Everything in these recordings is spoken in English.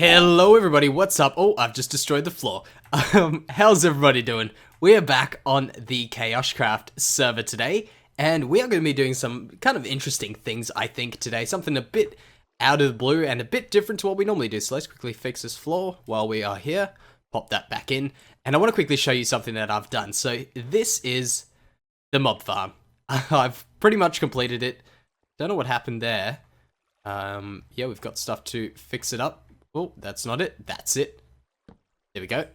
Hello everybody, what's up? Oh, I've just destroyed the floor. How's everybody doing? We are back on the KaoshKraft server today, and we are going to be doing some kind of interesting things, I think, today. Something a bit out of the blue and a bit different to what we normally do. So let's quickly fix this floor while we are here. Pop that back in. And I want to quickly show you something that I've done. So this is the mob farm. I've pretty much completed it. Don't know what happened there. Yeah, we've got stuff to fix it up. Oh, that's not it. That's it. There we go.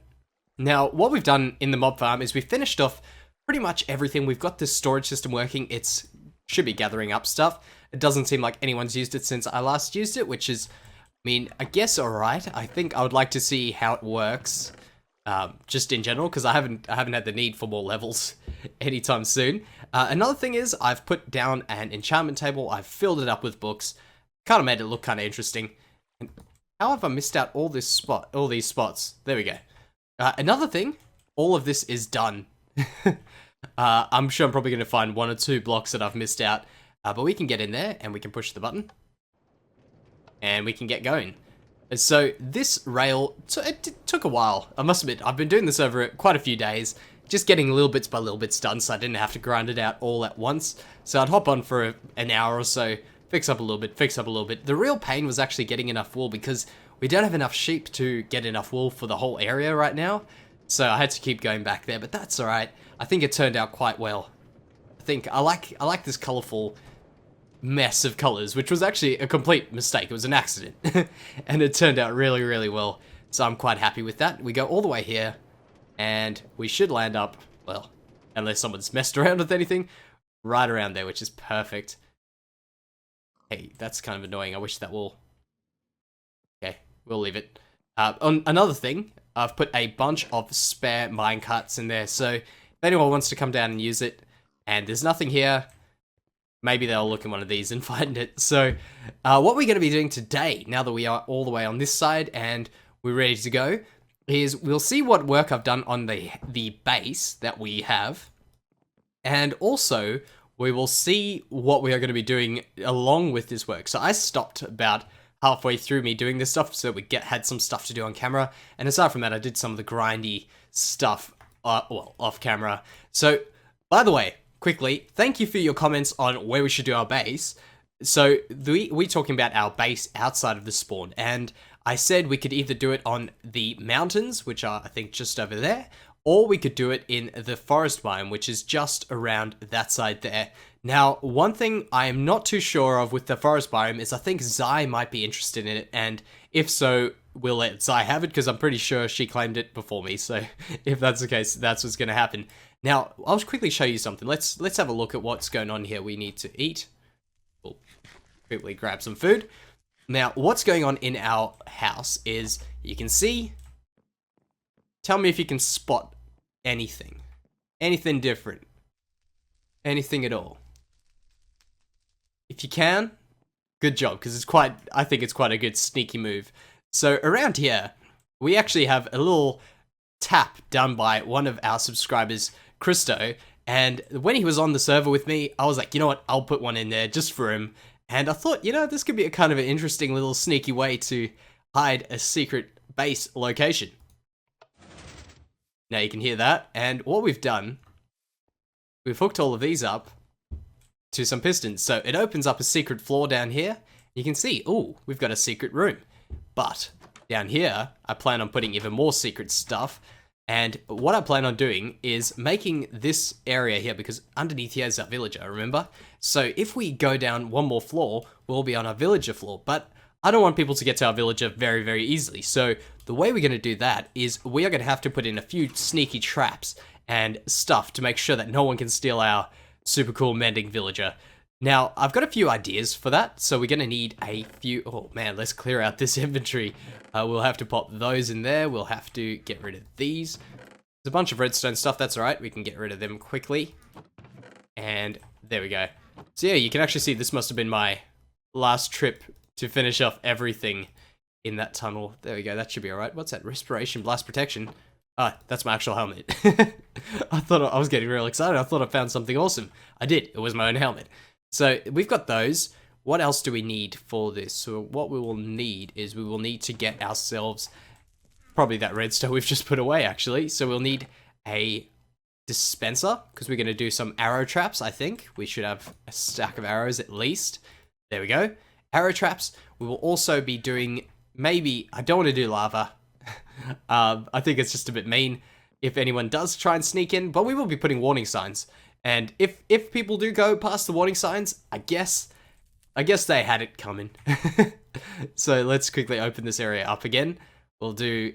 Now, what we've done in the mob farm is we've finished off pretty much everything. We've got this storage system working. It should be gathering up stuff. It doesn't seem like anyone's used it since I last used it, which is, I mean, I guess alright. I think I would like to see how it works, just in general, because I haven't had the need for more levels anytime soon. Another thing is I've put down an enchantment table. I've filled it up with books. Kind of made it look kind of interesting. And how have I missed out all these spots? There we go. Another thing, all of this is done. I'm sure I'm probably going to find one or two blocks that I've missed out, but we can get in there and we can push the button and we can get going. So this rail, it took a while. I must admit, I've been doing this over quite a few days, just getting little bits by little bits done, so I didn't have to grind it out all at once. So I'd hop on for an hour or so, fix up a little bit, fix up a little bit. The real pain was actually getting enough wool, because we don't have enough sheep to get enough wool for the whole area right now. So I had to keep going back there, but that's alright. I think it turned out quite well. I think I like this colourful mess of colours, which was actually a complete mistake. It was an accident. And it turned out really, really well. So I'm quite happy with that. We go all the way here, and we should land up, well, unless someone's messed around with anything, right around there, which is perfect. Hey, that's kind of annoying. I wish that will... Okay, we'll leave it. On another thing, I've put a bunch of spare minecarts in there, so if anyone wants to come down and use it, and there's nothing here, maybe they'll look in one of these and find it. So, what we're going to be doing today, now that we are all the way on this side and we're ready to go, is we'll see what work I've done on the base that we have, and also we will see what we are going to be doing along with this work. So I stopped about halfway through me doing this stuff so we had some stuff to do on camera, and aside from that I did some of the grindy stuff well, off camera. So by the way, quickly, thank you for your comments on where we should do our base. So we talking about our base outside of the spawn, and I said we could either do it on the mountains, which are I think just over there, or we could do it in the forest biome, which is just around that side there. Now, one thing I am not too sure of with the forest biome is I think Zai might be interested in it, and if so, we'll let Zai have it, because I'm pretty sure she claimed it before me, so if that's the case, that's what's going to happen. Now, I'll quickly show you something. Let's have a look at what's going on here. We need to eat. We'll quickly grab some food. Now, what's going on in our house is, you can see, tell me if you can spot anything. Anything different. Anything at all. If you can, good job, because I think it's quite a good sneaky move. So around here, we actually have a little tap done by one of our subscribers, Christo, and when he was on the server with me, I was like, you know what, I'll put one in there just for him. And I thought, you know, this could be a kind of an interesting little sneaky way to hide a secret base location. Now you can hear that, and what we've done, we've hooked all of these up to some pistons, so it opens up a secret floor down here. You can see, ooh, we've got a secret room. But down here, I plan on putting even more secret stuff, and what I plan on doing is making this area here, because underneath here is our villager, remember? So if we go down one more floor, we'll be on our villager floor, but I don't want people to get to our villager very, very easily. So the way we're going to do that is we are going to have to put in a few sneaky traps and stuff to make sure that no one can steal our super cool mending villager. Now, I've got a few ideas for that, so we're going to need a few... Oh man, let's clear out this inventory. We'll have to pop those in there. We'll have to get rid of these. There's a bunch of redstone stuff, that's alright. We can get rid of them quickly. And there we go. So yeah, you can actually see this must have been my last trip to finish off everything in that tunnel. There we go, that should be alright. What's that? Respiration, blast protection. Ah, that's my actual helmet. I thought I was getting real excited. I thought I found something awesome. I did. It was my own helmet. So we've got those. what else do we need for this? So what we will need is we will need to get ourselves probably that redstone we've just put away, actually. So we'll need a dispenser, because we're going to do some arrow traps, I think. We should have a stack of arrows at least. There we go. Arrow traps. We will also be doing, maybe, I don't want to do lava. I think it's just a bit mean if anyone does try and sneak in, but we will be putting warning signs. And if people do go past the warning signs, I guess they had it coming. So let's quickly open this area up again. We'll do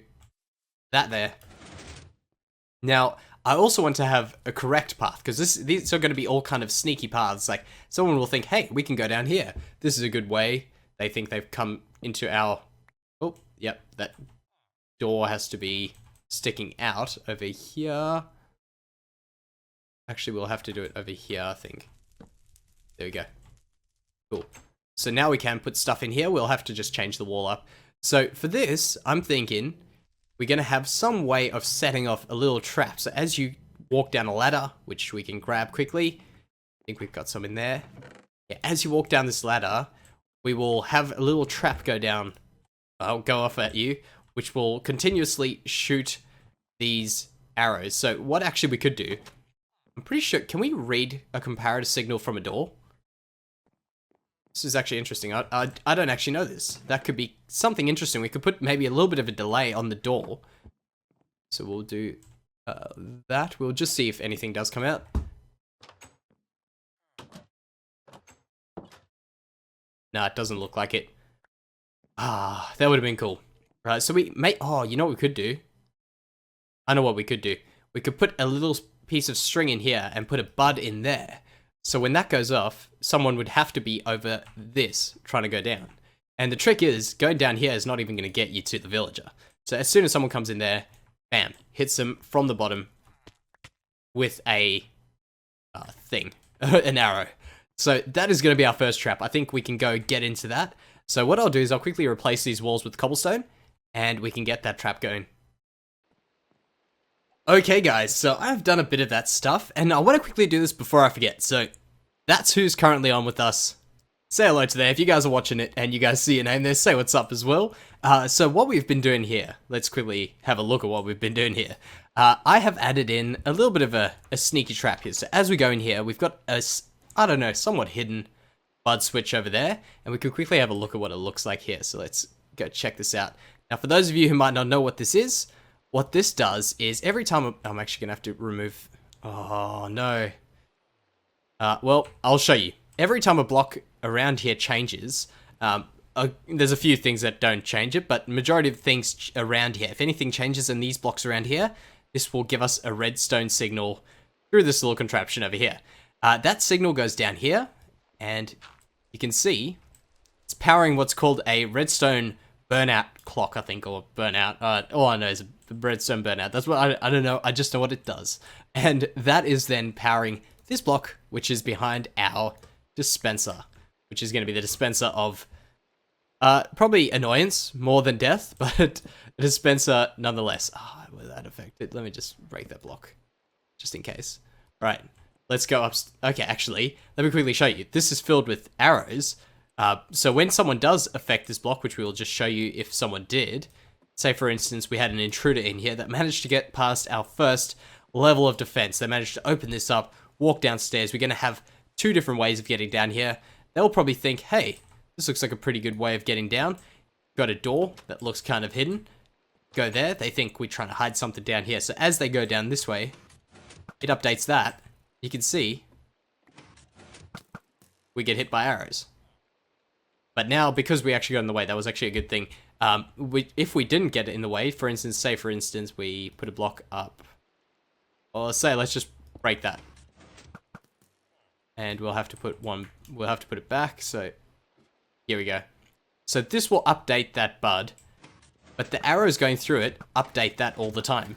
that there. Now, I also want to have a correct path, because these are going to be all kind of sneaky paths. Like, someone will think, hey, we can go down here. This is a good way. They think they've come into our... Oh, yep, that door has to be sticking out over here. Actually, we'll have to do it over here, I think. There we go. Cool. So now we can put stuff in here. We'll have to just change the wall up. So for this, I'm thinking we're going to have some way of setting off a little trap. So as you walk down a ladder, which we can grab quickly, I think we've got some in there. Yeah, as you walk down this ladder, we will have a little trap go down, go off at you, which will continuously shoot these arrows. So what actually we could do, I'm pretty sure, can we read a comparative signal from a door? This is actually interesting. I don't actually know this. That could be something interesting. We could put maybe a little bit of a delay on the door. So we'll do that. We'll just see if anything does come out. Nah, it doesn't look like it. Ah, that would have been cool. Right, so we may... Oh, you know what we could do? I know what we could do. We could put a little piece of string in here and put a bud in there. So when that goes off, someone would have to be over this, trying to go down. And the trick is, going down here is not even going to get you to the villager. So as soon as someone comes in there, bam, hits them from the bottom with a thing, an arrow. So that is going to be our first trap. I think we can go get into that. So what I'll do is I'll quickly replace these walls with cobblestone, and we can get that trap going. Okay guys, so I've done a bit of that stuff, and I want to quickly do this before I forget. So that's who's currently on with us. Say hello to there. If you guys are watching it and you guys see your name there, say what's up as well. So what we've been doing here, let's quickly have a look at what we've been doing here. I have added in a little bit of a sneaky trap here. So as we go in here, we've got a, I don't know, somewhat hidden bud switch over there, and we can quickly have a look at what it looks like here. So let's go check this out. Now for those of you who might not know what this is, what this does is every time I'm actually gonna have to remove, oh no. Well, I'll show you. Every time a block around here changes, there's a few things that don't change it, but majority of things around here, if anything changes in these blocks around here, this will give us a redstone signal through this little contraption over here. That signal goes down here, and you can see it's powering what's called a redstone burnout clock, I think, or burnout. All I know is a redstone burnout. That's what I don't know. I just know what it does. And that is then powering this block, which is behind our dispenser, which is going to be the dispenser of probably annoyance more than death, but a dispenser nonetheless. Ah, with that affected. Let me just break that block, just in case. Right, let's go up. Okay, actually, let me quickly show you. This is filled with arrows. So when someone does affect this block, which we will just show you if someone did, say for instance we had an intruder in here that managed to get past our first level of defense. They managed to open this up, walk downstairs. We're going to have two different ways of getting down here. They'll probably think, hey, this looks like a pretty good way of getting down. Got a door that looks kind of hidden. Go there. They think we're trying to hide something down here. So as they go down this way, it updates that. You can see we get hit by arrows. But now, because we actually got in the way, that was actually a good thing. If we didn't get it in the way, for instance, say for instance, we put a block up. Or say, let's just break that. And we'll have to put it back, so here we go. So this will update that bud, but the arrows going through it update that all the time.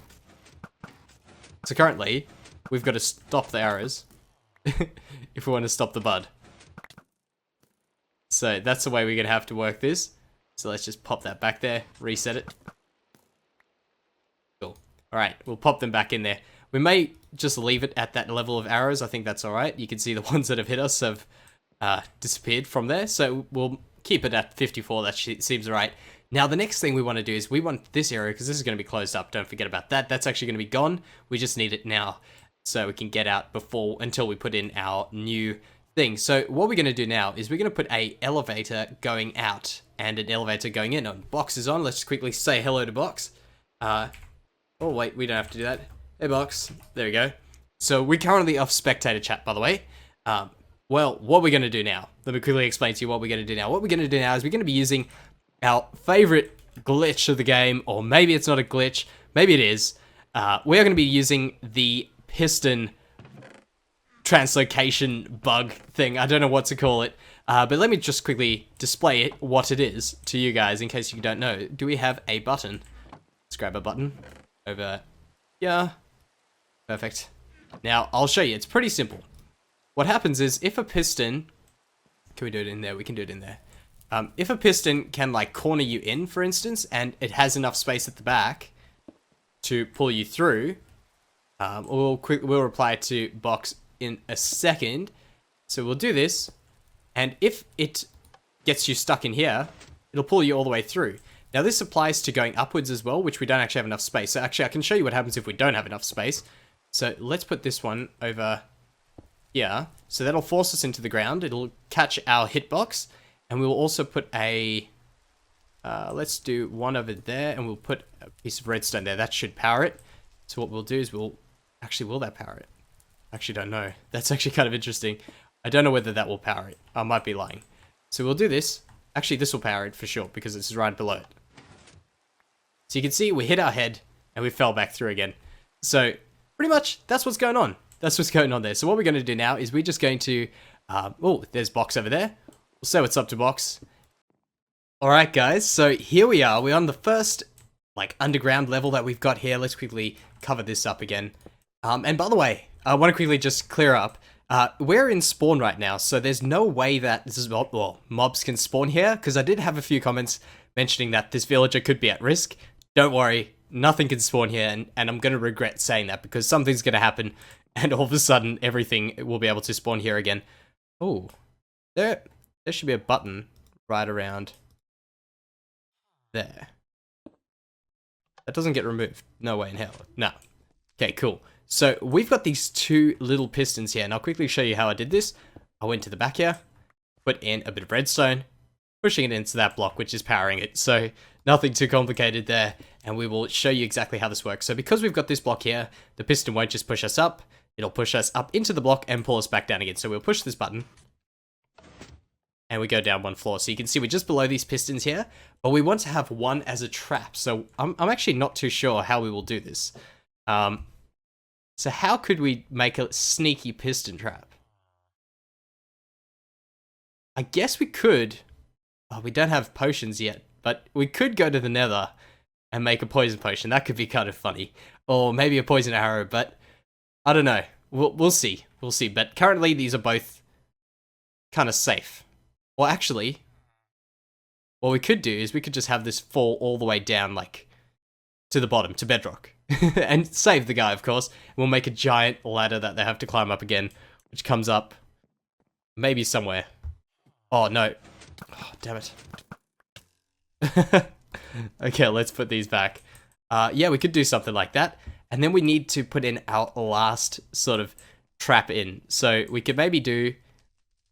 So currently, we've got to stop the arrows if we want to stop the bud. So that's the way we're going to have to work this. So let's just pop that back there, reset it. Cool. Alright, we'll pop them back in there. We may just leave it at that level of arrows. I think that's alright. You can see the ones that have hit us have disappeared from there. So we'll keep it at 54. That seems right. Now, the next thing we want to do is we want this area, because this is going to be closed up. Don't forget about that. That's actually going to be gone. We just need it now so we can get out until we put in our new thing. So what we're going to do now is we're going to put a elevator going out and an elevator going in. Box is on. Let's just quickly say hello to Box. Oh, wait, we don't have to do that. Hey, Box. There we go. So we're currently off spectator chat, by the way. Well, what we're going to do now, let me quickly explain to you what we're going to do now. What we're going to do now is we're going to be using our favorite glitch of the game, or maybe it's not a glitch, maybe it is. We are going to be using the piston translocation bug thing. I don't know what to call it, but let me just quickly display it, what it is to you guys in case you don't know. Do we have a button? Let's grab a button over here. Perfect. Now, I'll show you. It's pretty simple. What happens is if a piston... Can we do it in there? We can do it in there. If a piston can, like, corner you in, for instance, and it has enough space at the back to pull you through, we'll reply to Box in a second. So we'll do this, and if it gets you stuck in here, it'll pull you all the way through. Now, this applies to going upwards as well, which we don't actually have enough space. So actually, I can show you what happens if we don't have enough space. So let's put this one over here. So that'll force us into the ground. It'll catch our hitbox. And we will also put a... let's do one over there. And we'll put a piece of redstone there. That should power it. So what we'll do is we'll... Actually, will that power it? I actually don't know. That's actually kind of interesting. I don't know whether that will power it. I might be lying. So we'll do this. Actually, this will power it for sure, because this is right below it. So you can see we hit our head, and we fell back through again. So, pretty much, that's what's going on. That's what's going on there. So what we're going to do now is we're just going to... oh, there's Box over there. We'll say what's up to Box. Alright, guys. So here we are. We're on the first, like, underground level that we've got here. Let's quickly cover this up again. And by the way, I want to quickly just clear up. We're in spawn right now, so there's no way that this is mobs can spawn here, because I did have a few comments mentioning that this villager could be at risk. Don't worry, nothing can spawn here, and I'm going to regret saying that, because something's going to happen, and all of a sudden, everything will be able to spawn here again. Oh, there should be a button right around there. That doesn't get removed. No way in hell. No. Okay, cool. So we've got these two little pistons here, and I'll quickly show you how I did this. I went to the back here, put in a bit of redstone, pushing it into that block, which is powering it. So nothing too complicated there, and we will show you exactly how this works. So because we've got this block here, the piston won't just push us up, it'll push us up into the block and pull us back down again. So we'll push this button, and we go down one floor. So you can see we're just below these pistons here, but we want to have one as a trap. So I'm actually not too sure how we will do this. So how could we make a sneaky piston trap? I guess we could. Oh, we don't have potions yet, but we could go to the nether and make a poison potion. That could be kind of funny. Or maybe a poison arrow, but I don't know. We'll see. We'll see. But currently, these are both kind of safe. Well, actually, what we could do is we could just have this fall all the way down, like, to the bottom, to bedrock. And save the guy, of course. We'll make a giant ladder that they have to climb up again, which comes up maybe somewhere. Oh, no. Oh, damn it. Okay, let's put these back. Yeah, we could do something like that. And then we need to put in our last sort of trap in. So we could maybe do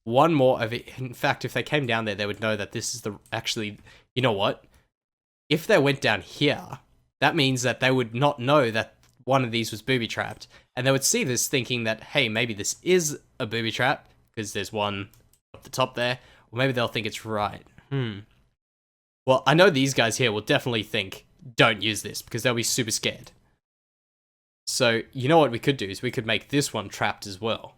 one more of it. In fact, if they came down there, they would know that this is the... Actually, you know what? If they went down here... That means that they would not know that one of these was booby-trapped. And they would see this thinking that, hey, maybe this is a booby-trap, because there's one up the top there. Or maybe they'll think it's right. Well, I know these guys here will definitely think, don't use this, because they'll be super scared. So, you know what we could do is we could make this one trapped as well.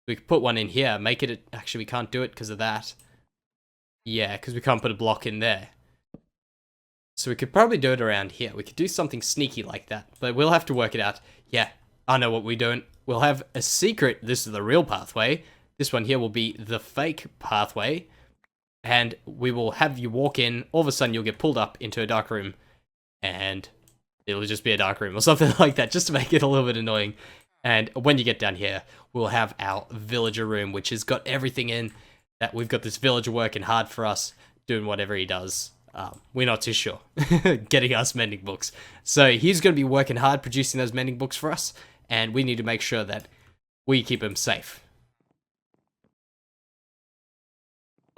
We could put one in here, make it... Actually, we can't do it because of that. Yeah, because we can't put a block in there. So we could probably do it around here. We could do something sneaky like that, but we'll have to work it out. Yeah, I know what we're doing. We'll have a secret. This is the real pathway. This one here will be the fake pathway. And we will have you walk in. All of a sudden, you'll get pulled up into a dark room. And it'll just be a dark room or something like that, just to make it a little bit annoying. And when you get down here, we'll have our villager room, which has got everything in. That we've got this villager working hard for us, doing whatever he does. We're not too sure. Getting us mending books. So he's going to be working hard producing those mending books for us, and we need to make sure that we keep him safe.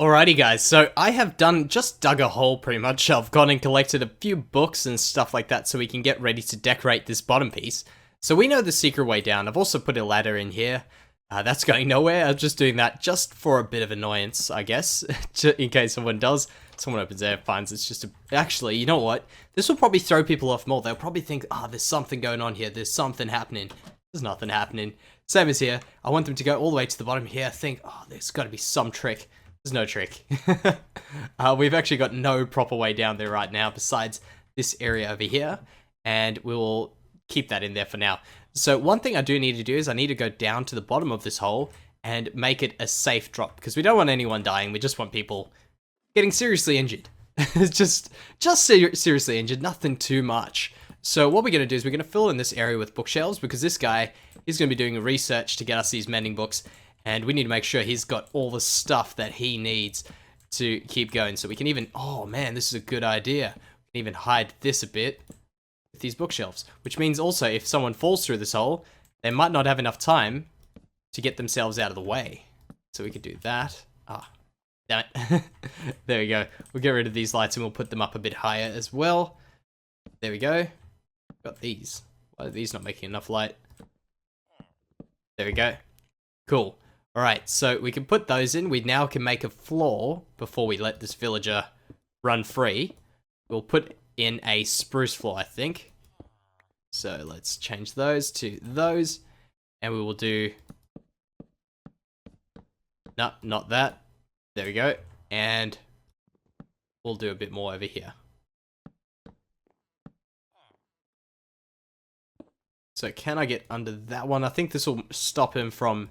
Alrighty guys, so I have just dug a hole pretty much. I've gone and collected a few books and stuff like that so we can get ready to decorate this bottom piece. So we know the secret way down. I've also put a ladder in here. That's going nowhere. I'm just doing that just for a bit of annoyance, I guess. In case someone opens there, finds it's just Actually, you know what? This will probably throw people off more. They'll probably think, there's something going on here. There's something happening. There's nothing happening. Same as here. I want them to go all the way to the bottom here. Think, there's got to be some trick. There's no trick. We've actually got no proper way down there right now besides this area over here. And we will keep that in there for now. So one thing I do need to do is I need to go down to the bottom of this hole and make it a safe drop. Because we don't want anyone dying. We just want people getting seriously injured. just seriously injured. Nothing too much. So what we're going to do is we're going to fill in this area with bookshelves. Because this guy is going to be doing research to get us these mending books. And we need to make sure he's got all the stuff that he needs to keep going. So we can even... Oh, man, this is a good idea. We can even hide this a bit with these bookshelves. Which means also, if someone falls through this hole, they might not have enough time to get themselves out of the way. So we could do that. Damn it. There we go. We'll get rid of these lights and we'll put them up a bit higher as well. There we go. Got these. Why are these not making enough light? There we go. Cool. Alright, so we can put those in. We now can make a floor before we let this villager run free. We'll put in a spruce floor, I think. So let's change those to those. And we will do... No, not that. There we go. And we'll do a bit more over here. So can I get under that one? I think this will stop him from...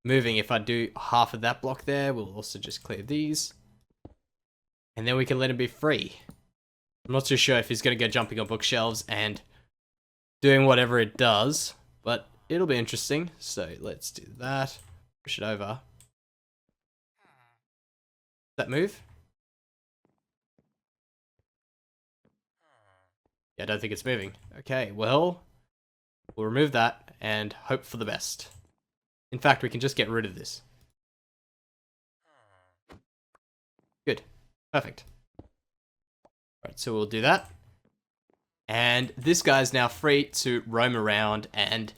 moving. If I do half of that block there, we'll also just clear these. And then we can let him be free. I'm not too sure if he's going to go jumping on bookshelves and doing whatever it does, but it'll be interesting. So let's do that. Push it over. Does that move? Yeah, I don't think it's moving. Okay, well, we'll remove that and hope for the best. In fact, we can just get rid of this. Good. Perfect. Alright, so we'll do that. And this guy's now free to roam around, and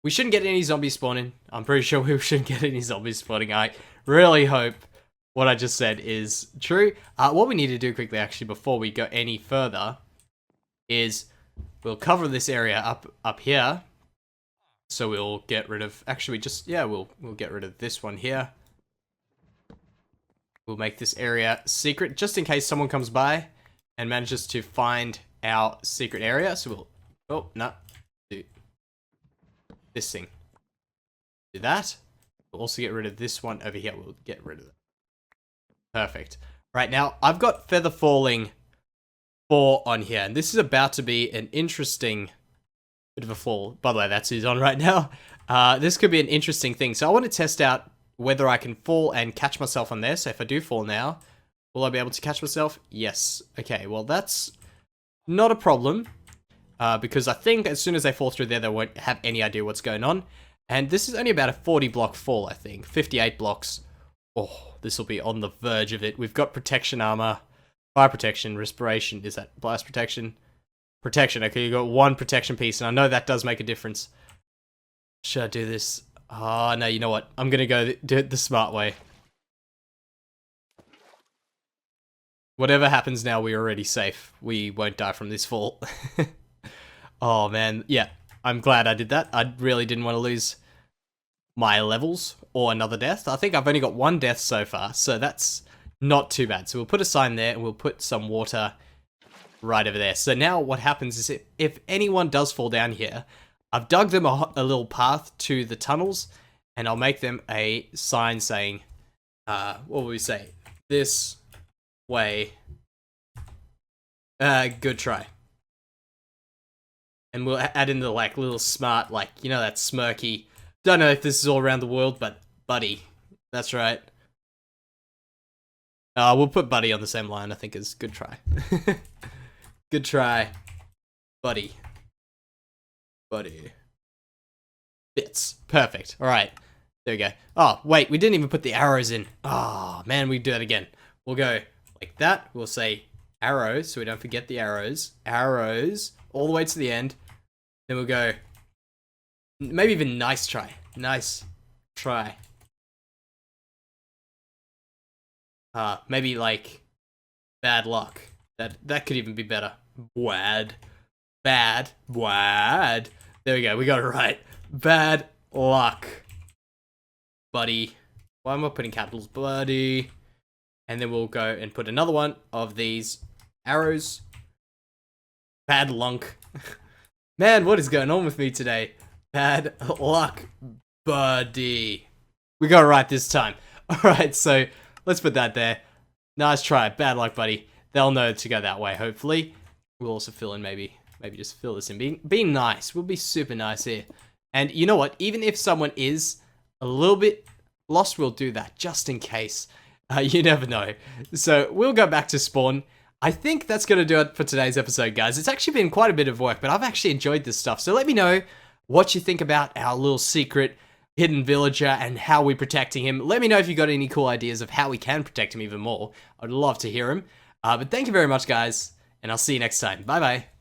we shouldn't get any zombies spawning. I'm pretty sure we shouldn't get any zombies spawning. I really hope what I just said is true. What we need to do quickly, actually, before we go any further, is we'll cover this area up here. So we'll get rid of... Actually, we'll get rid of this one here. We'll make this area secret, just in case someone comes by and manages to find our secret area. So we'll... Oh, no. Do this thing. Do that. We'll also get rid of this one over here. We'll get rid of it. Perfect. Right, now, I've got Feather Falling 4 on here. And this is about to be an interesting... bit of a fall. By the way, that's who's on right now. This could be an interesting thing. So I want to test out whether I can fall and catch myself on there. So if I do fall now, will I be able to catch myself? Yes. Okay, well that's not a problem. Because I think as soon as they fall through there, they won't have any idea what's going on. And this is only about a 40 block fall, I think. 58 blocks. Oh, this will be on the verge of it. We've got protection armor, fire protection, respiration. Is that blast protection? Protection. Okay, you got one protection piece, and I know that does make a difference. Should I do this? Oh, no, you know what? I'm gonna go do it the smart way. Whatever happens now, we're already safe. We won't die from this fall. Oh, man. Yeah, I'm glad I did that. I really didn't want to lose my levels or another death. I think I've only got one death so far, so that's not too bad. So we'll put a sign there, and we'll put some water right over there. So now what happens is if anyone does fall down here, I've dug them a little path to the tunnels, and I'll make them a sign saying, what will we say? This way. Good try. And we'll add in the, like, little smart, like, you know, that smirky. Don't know if this is all around the world, but buddy. That's right. We'll put buddy on the same line, I think is good try. Good try. Buddy. Buddy. Bits. Perfect. Alright. There we go. Oh, wait, we didn't even put the arrows in. Oh, man, we do that again. We'll go like that. We'll say arrows, so we don't forget the arrows. Arrows, all the way to the end. Then we'll go, maybe even nice try. Nice try. Maybe like bad luck. That could even be better. Bad. Bad. Bad. There we go. We got it right. Bad luck. Buddy. Why am I putting capitals? Buddy. And then we'll go and put another one of these arrows. Bad lunk. Man, what is going on with me today? Bad luck, buddy. We got it right this time. Alright, so let's put that there. Nice try. Bad luck, buddy. They'll know to go that way, hopefully. We'll also fill in maybe just fill this in. Being nice. We'll be super nice here. And you know what? Even if someone is a little bit lost, we'll do that just in case. You never know. So we'll go back to spawn. I think that's going to do it for today's episode, guys. It's actually been quite a bit of work, but I've actually enjoyed this stuff. So let me know what you think about our little secret hidden villager and how we're protecting him. Let me know if you got any cool ideas of how we can protect him even more. I'd love to hear them. But thank you very much, guys, and I'll see you next time. Bye-bye.